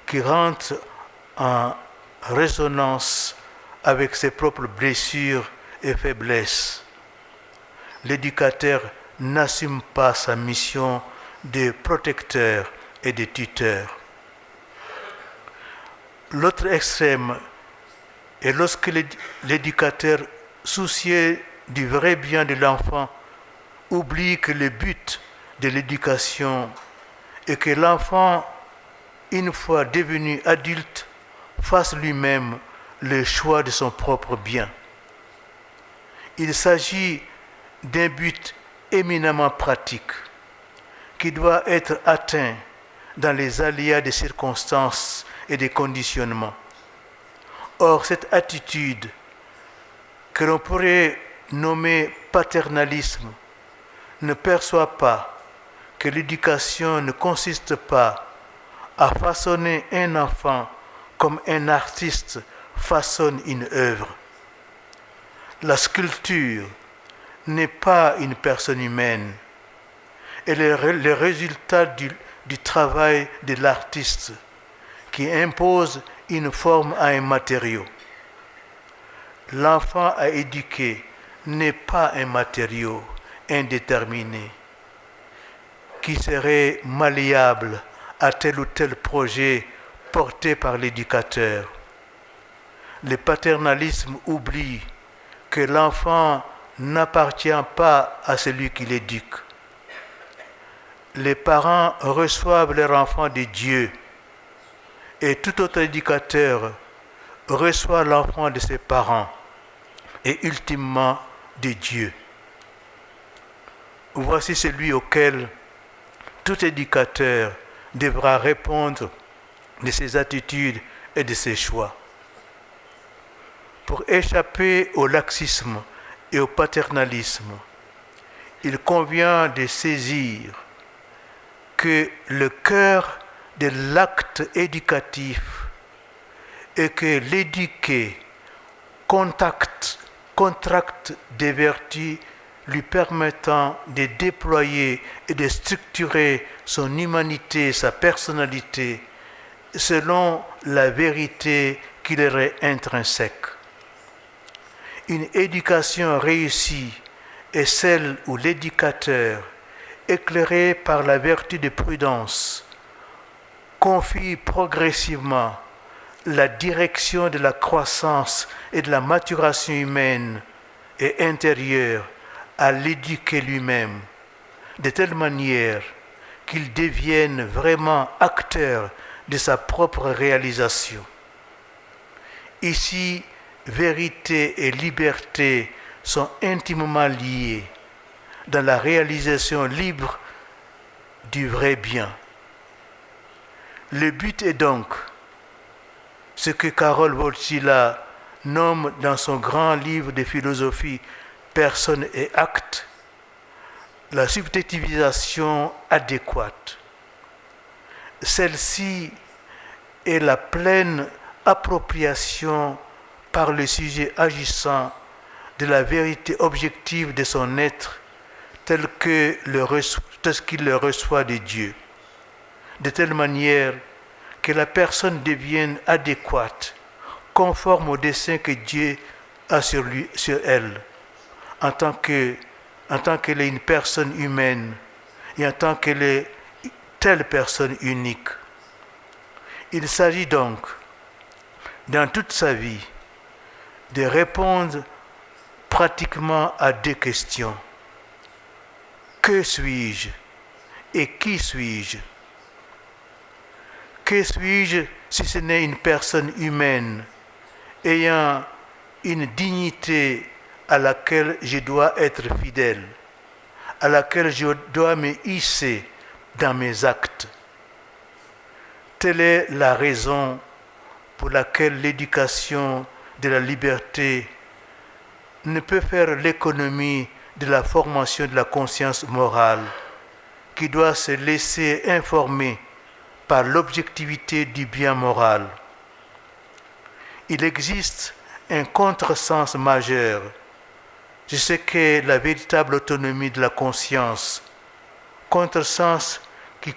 qui rentrent en résonance avec ses propres blessures et faiblesses. L'éducateur n'assume pas sa mission de protecteur et de tuteur. L'autre extrême est lorsque l'éducateur, soucieux du vrai bien de l'enfant, oublie que le but de l'éducation est que l'enfant, une fois devenu adulte, fasse lui-même le choix de son propre bien. Il s'agit d'un but éminemment pratique qui doit être atteint dans les aléas des circonstances et des conditionnements. Or, cette attitude que l'on pourrait nommer paternalisme ne perçoit pas que l'éducation ne consiste pas à façonner un enfant comme un artiste façonne une œuvre. La sculpture n'est pas une personne humaine. Elle est le résultat du travail de l'artiste qui impose une forme à un matériau. L'enfant à éduquer n'est pas un matériau indéterminé qui serait malléable à tel ou tel projet porté par l'éducateur. Le paternalisme oublie que l'enfant n'appartient pas à celui qui l'éduque. Les parents reçoivent leur enfant de Dieu et tout autre éducateur reçoit l'enfant de ses parents et ultimement de Dieu. Voici celui auquel tout éducateur devra répondre de ses attitudes et de ses choix. Pour échapper au laxisme et au paternalisme, il convient de saisir que le cœur de l'acte éducatif est que l'éduqué contracte des vertus lui permettant de déployer et de structurer son humanité, sa personnalité, selon la vérité qui leur est intrinsèque. Une éducation réussie est celle où l'éducateur, éclairé par la vertu de prudence, confie progressivement la direction de la croissance et de la maturation humaine et intérieure à l'éduquer lui-même, de telle manière qu'il devienne vraiment acteur de sa propre réalisation. Ici, vérité et liberté sont intimement liés dans la réalisation libre du vrai bien. Le but est donc ce que Karol Wojtyła nomme dans son grand livre de philosophie Personne et acte, la subjectivisation adéquate. Celle-ci est la pleine appropriation par le sujet agissant de la vérité objective de son être tel qu'il le reçoit de Dieu, de telle manière que la personne devienne adéquate, conforme au dessein que Dieu a sur elle, en tant qu'elle est une personne humaine et en tant qu'elle est telle personne unique. Il s'agit donc, dans toute sa vie, de répondre pratiquement à deux questions. Que suis-je et qui suis-je? Que suis-je si ce n'est une personne humaine ayant une dignité à laquelle je dois être fidèle, à laquelle je dois me hisser dans mes actes? Telle est la raison pour laquelle l'éducation de la liberté ne peut faire l'économie de la formation de la conscience morale, qui doit se laisser informer par l'objectivité du bien moral. Il existe un contresens majeur de ce qu'est la véritable autonomie de la conscience, contresens qui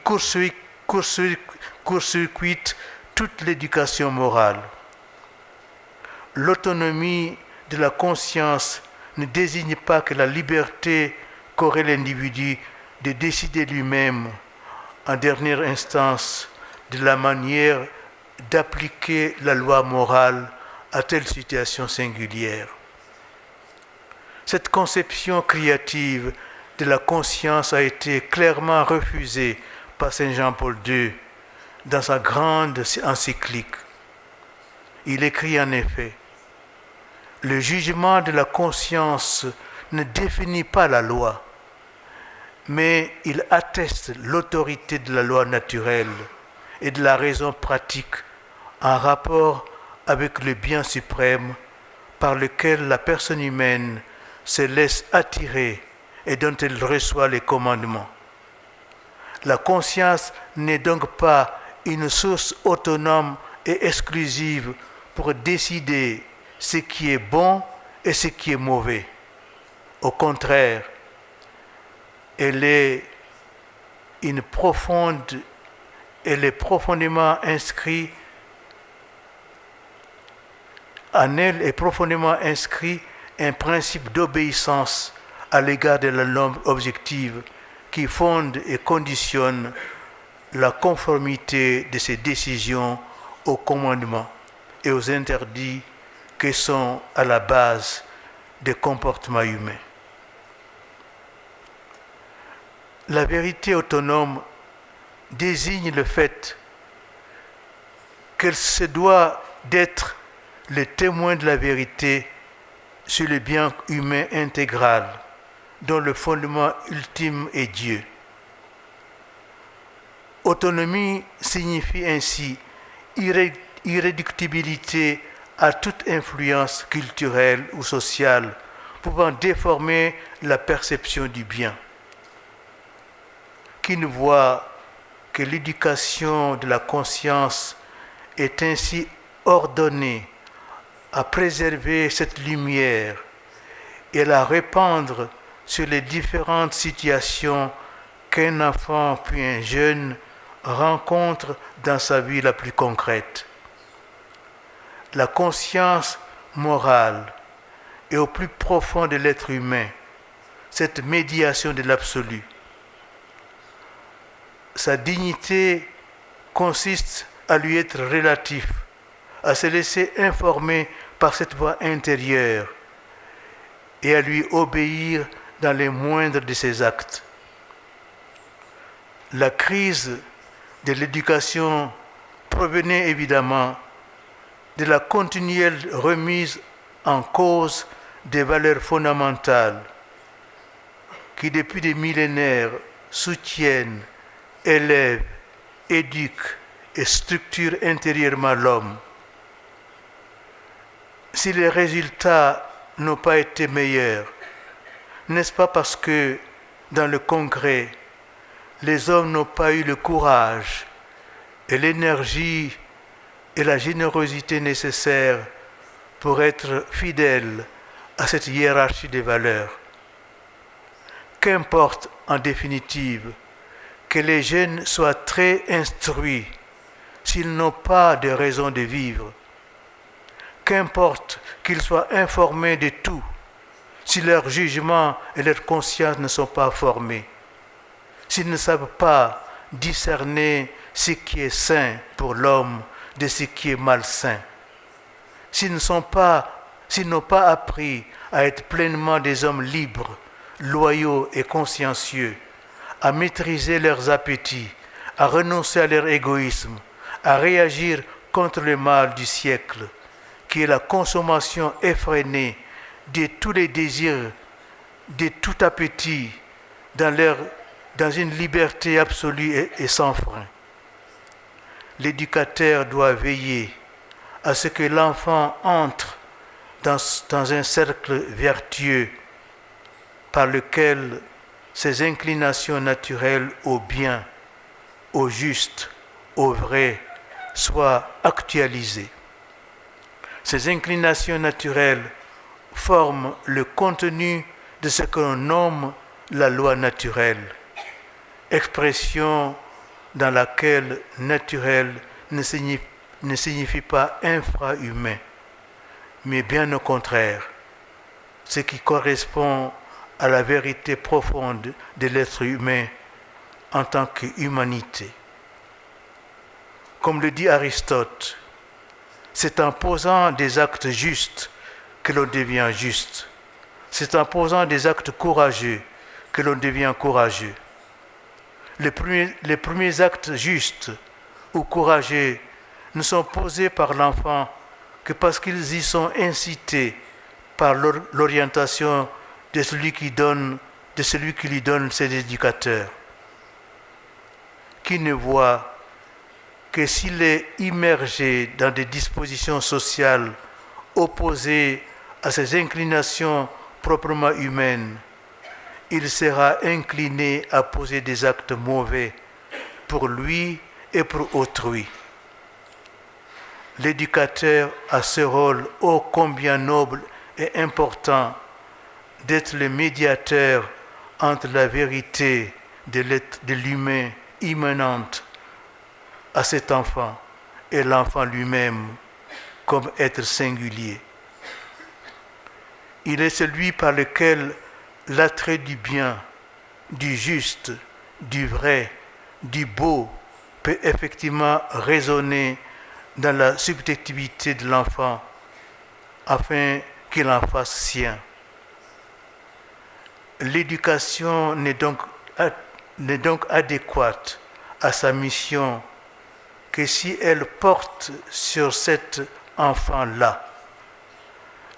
court-circuite toute l'éducation morale. L'autonomie de la conscience ne désigne pas que la liberté qu'aurait l'individu de décider lui-même, en dernière instance, de la manière d'appliquer la loi morale à telle situation singulière. Cette conception créative de la conscience a été clairement refusée par Saint Jean-Paul II dans sa grande encyclique. Il écrit en effet: le jugement de la conscience ne définit pas la loi, mais il atteste l'autorité de la loi naturelle et de la raison pratique en rapport avec le bien suprême par lequel la personne humaine se laisse attirer et dont elle reçoit les commandements. La conscience n'est donc pas une source autonome et exclusive pour décider ce qui est bon et ce qui est mauvais. Au contraire, elle est profondément inscrite en elle est profondément inscrit un principe d'obéissance à l'égard de la norme objective qui fonde et conditionne la conformité de ses décisions aux commandements et aux interdits qui sont à la base des comportements humains. La vérité autonome désigne le fait qu'elle se doit d'être le témoin de la vérité sur le bien humain intégral, dont le fondement ultime est Dieu. Autonomie signifie ainsi irréductibilité à toute influence culturelle ou sociale pouvant déformer la perception du bien. Qui ne voit que l'éducation de la conscience est ainsi ordonnée à préserver cette lumière et à la répandre sur les différentes situations qu'un enfant puis un jeune rencontre dans sa vie la plus concrète. La conscience morale est au plus profond de l'être humain, cette médiation de l'absolu. Sa dignité consiste à lui être relatif, à se laisser informer par cette voix intérieure et à lui obéir dans les moindres de ses actes. La crise de l'éducation provenait évidemment de la continuelle remise en cause des valeurs fondamentales qui depuis des millénaires soutiennent, élèvent, éduquent et structurent intérieurement l'homme. Si les résultats n'ont pas été meilleurs, n'est-ce pas parce que dans le concret, les hommes n'ont pas eu le courage et l'énergie et la générosité nécessaires pour être fidèles à cette hiérarchie des valeurs. Qu'importe en définitive que les jeunes soient très instruits s'ils n'ont pas de raison de vivre. Qu'importe qu'ils soient informés de tout si leur jugement et leur conscience ne sont pas formés. S'ils ne savent pas discerner ce qui est sain pour l'homme de ce qui est malsain. S'ils n'ont pas appris à être pleinement des hommes libres, loyaux et consciencieux, à maîtriser leurs appétits, à renoncer à leur égoïsme, à réagir contre le mal du siècle, qui est la consommation effrénée de tous les désirs, de tout appétit, dans une liberté absolue et sans frein. L'éducateur doit veiller à ce que l'enfant entre dans un cercle vertueux par lequel ses inclinations naturelles au bien, au juste, au vrai soient actualisées. Ces inclinations naturelles forment le contenu de ce que l'on nomme la loi naturelle, expression dans laquelle naturel ne signifie pas infra-humain, mais bien au contraire, ce qui correspond à la vérité profonde de l'être humain en tant qu'humanité. Comme le dit Aristote, c'est en posant des actes justes que l'on devient juste. C'est en posant des actes courageux que l'on devient courageux. Les premiers actes justes ou courageux ne sont posés par l'enfant que parce qu'ils y sont incités par l'orientation de celui qui lui donne ses éducateurs. Qui ne voit que s'il est immergé dans des dispositions sociales opposées à ses inclinations proprement humaines, il sera incliné à poser des actes mauvais pour lui et pour autrui. L'éducateur a ce rôle ô combien noble et important d'être le médiateur entre la vérité de l'humain immanente à cet enfant et l'enfant lui-même comme être singulier. Il est celui par lequel l'attrait du bien, du juste, du vrai, du beau peut effectivement résonner dans la subjectivité de l'enfant afin qu'il en fasse sien. L'éducation n'est donc adéquate à sa mission que si elle porte sur cet enfant-là.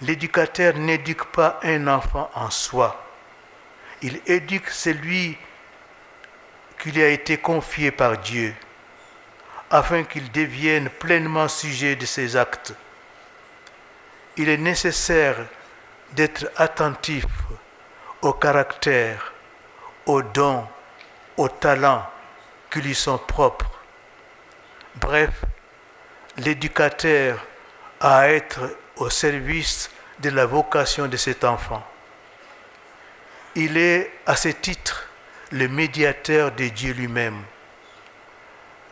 L'éducateur n'éduque pas un enfant en soi. Il éduque celui qui lui a été confié par Dieu, afin qu'il devienne pleinement sujet de ses actes. Il est nécessaire d'être attentif au caractère, aux dons, aux talents qui lui sont propres. Bref, l'éducateur a à être au service de la vocation de cet enfant. Il est, à ce titre, le médiateur de Dieu lui-même.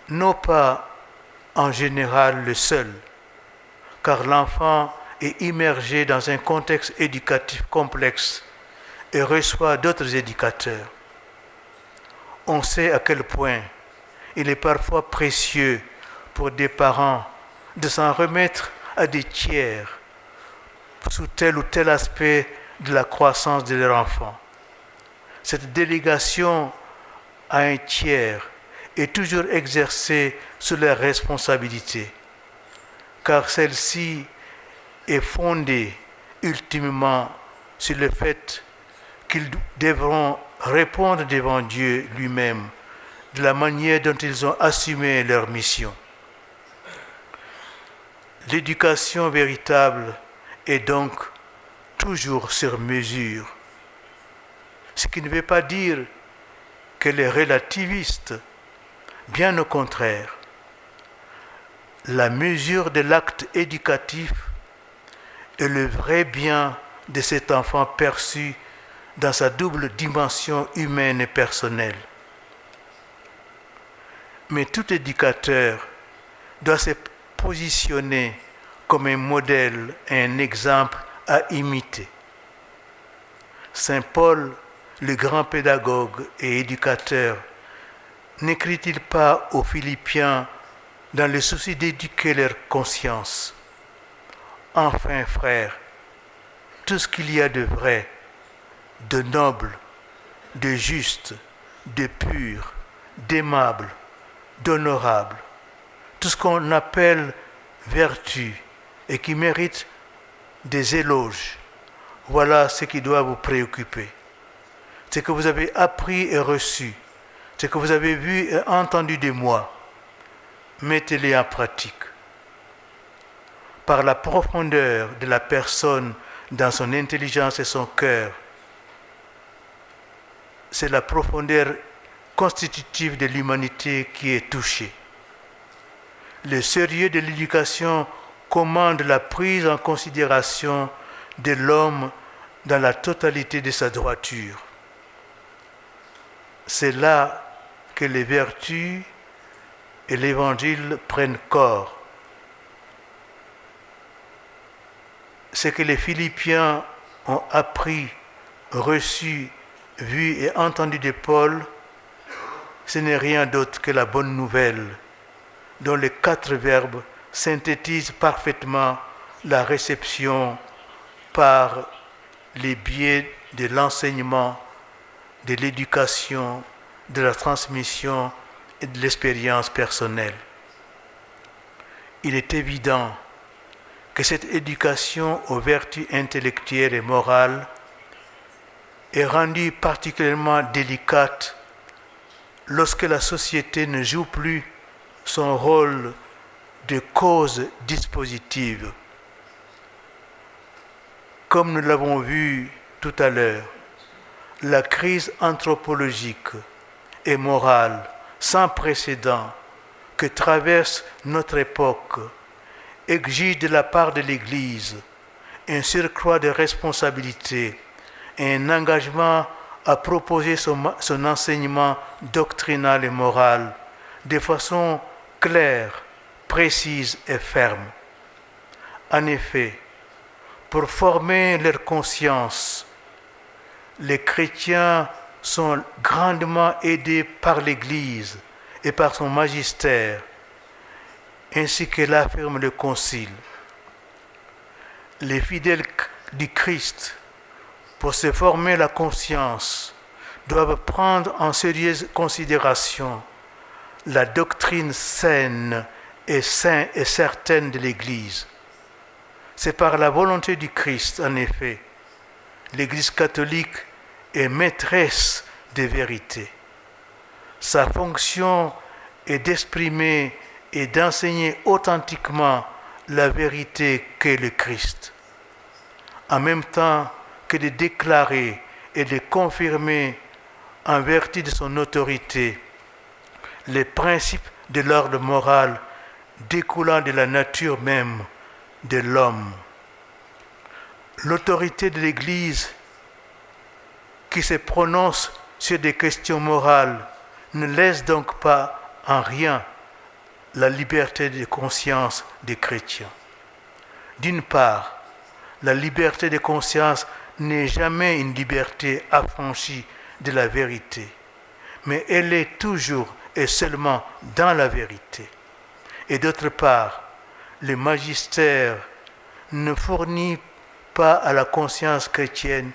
Non pas en général le seul, car l'enfant est immergé dans un contexte éducatif complexe et reçoit d'autres éducateurs. On sait à quel point il est parfois précieux pour des parents de s'en remettre à des tiers sous tel ou tel aspect de la croissance de leur enfant. Cette délégation à un tiers est toujours exercée sous leur responsabilité, car celle-ci est fondée ultimement sur le fait qu'ils devront répondre devant Dieu lui-même de la manière dont ils ont assumé leur mission. L'éducation véritable est donc toujours sur mesure, ce qui ne veut pas dire qu'elle est relativiste, bien au contraire. La mesure de l'acte éducatif est le vrai bien de cet enfant perçu dans sa double dimension humaine et personnelle. Mais tout éducateur doit se positionner comme un modèle et un exemple à imiter. Saint Paul, le grand pédagogue et éducateur, n'écrit-il pas aux Philippiens dans le souci d'éduquer leur conscience? Enfin, frères, tout ce qu'il y a de vrai, de noble, de juste, de pur, d'aimable, d'honorable, tout ce qu'on appelle vertu et qui mérite des éloges, voilà ce qui doit vous préoccuper. Ce que vous avez appris et reçu, ce que vous avez vu et entendu de moi, mettez-les en pratique. Par la profondeur de la personne dans son intelligence et son cœur, c'est la profondeur constitutive de l'humanité qui est touchée. Le sérieux de l'éducation commande la prise en considération de l'homme dans la totalité de sa droiture. C'est là que les vertus et l'Évangile prennent corps. Ce que les Philippiens ont appris, reçu, vu et entendu de Paul, ce n'est rien d'autre que la bonne nouvelle, dont les 4 verbes synthétisent parfaitement la réception par les biais de l'enseignement, de l'éducation, de la transmission et de l'expérience personnelle. Il est évident que cette éducation aux vertus intellectuelles et morales est rendue particulièrement délicate lorsque la société ne joue plus son rôle de cause dispositive. Comme nous l'avons vu tout à l'heure, la crise anthropologique et morale sans précédent que traverse notre époque exige de la part de l'Église un surcroît de responsabilité et un engagement à proposer son enseignement doctrinal et moral de façon claire, précise et ferme. En effet, pour former leur conscience, les chrétiens sont grandement aidés par l'Église et par son magistère, ainsi que l'affirme le Concile. Les fidèles du Christ, pour se former la conscience, doivent prendre en sérieuse considération la doctrine saine et certaine de l'Église. C'est par la volonté du Christ, en effet, l'Église catholique est maîtresse des vérités. Sa fonction est d'exprimer et d'enseigner authentiquement la vérité qu'est le Christ, en même temps que de déclarer et de confirmer en vertu de son autorité les principes de l'ordre moral découlant de la nature même de l'homme. L'autorité de l'Église qui se prononce sur des questions morales ne laisse donc pas en rien la liberté de conscience des chrétiens. D'une part, la liberté de conscience n'est jamais une liberté affranchie de la vérité, mais elle est toujours et seulement dans la vérité. Et d'autre part, le magistère ne fournit pas à la conscience chrétienne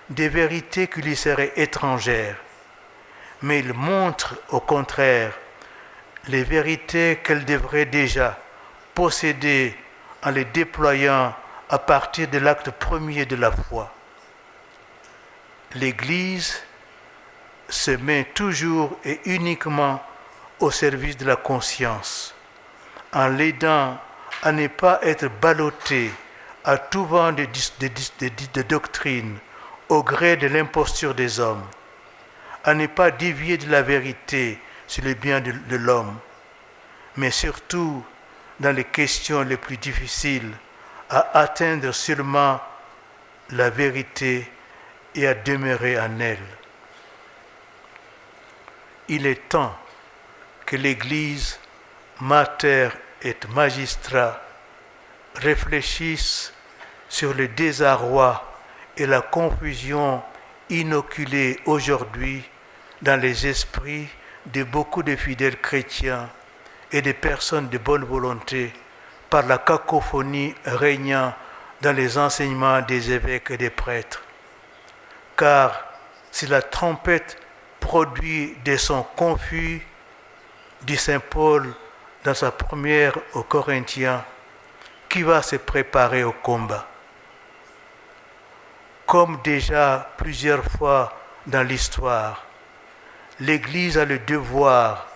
des vérités qui lui seraient étrangères, mais il montre au contraire les vérités qu'elle devrait déjà posséder en les déployant à partir de l'acte premier de la foi. l'Église se met toujours et uniquement au service de la conscience, en l'aidant à ne pas être ballotté à tout vent de doctrine au gré de l'imposture des hommes, à ne pas dévier de la vérité sur le bien de l'homme, mais surtout dans les questions les plus difficiles, à atteindre seulement la vérité et à demeurer en elle. Il est temps que l'Église, Mater et Magistra, réfléchisse sur le désarroi et la confusion inoculée aujourd'hui dans les esprits de beaucoup de fidèles chrétiens et de personnes de bonne volonté par la cacophonie régnant dans les enseignements des évêques et des prêtres. Car si la trompette produit des sons confus, dit saint Paul dans sa première aux Corinthiens, qui va se préparer au combat? Comme déjà plusieurs fois dans l'histoire, l'Église a le devoir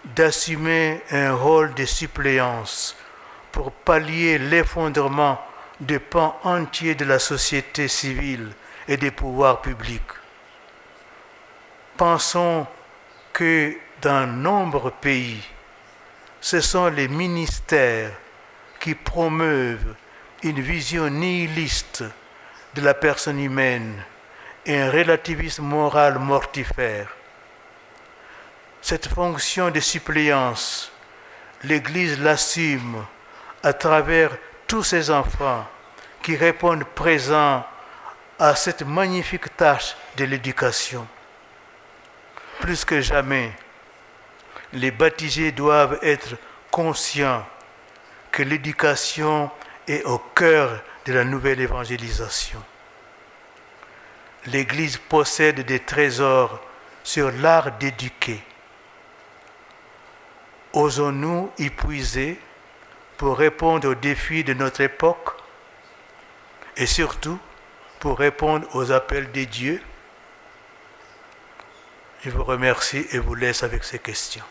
d'assumer un rôle de suppléance pour pallier l'effondrement de pans entiers de la société civile et des pouvoirs publics. Pensons que dans nombreux pays, ce sont les ministères qui promeuvent une vision nihiliste de la personne humaine et un relativisme moral mortifère. Cette fonction de suppléance, l'Église l'assume à travers tous ses enfants qui répondent présents à cette magnifique tâche de l'éducation. Plus que jamais, les baptisés doivent être conscients que l'éducation est au cœur de la nouvelle évangélisation. L'Église possède des trésors sur l'art d'éduquer. Osons-nous y puiser pour répondre aux défis de notre époque et surtout pour répondre aux appels des dieux? Je vous remercie et vous laisse avec ces questions.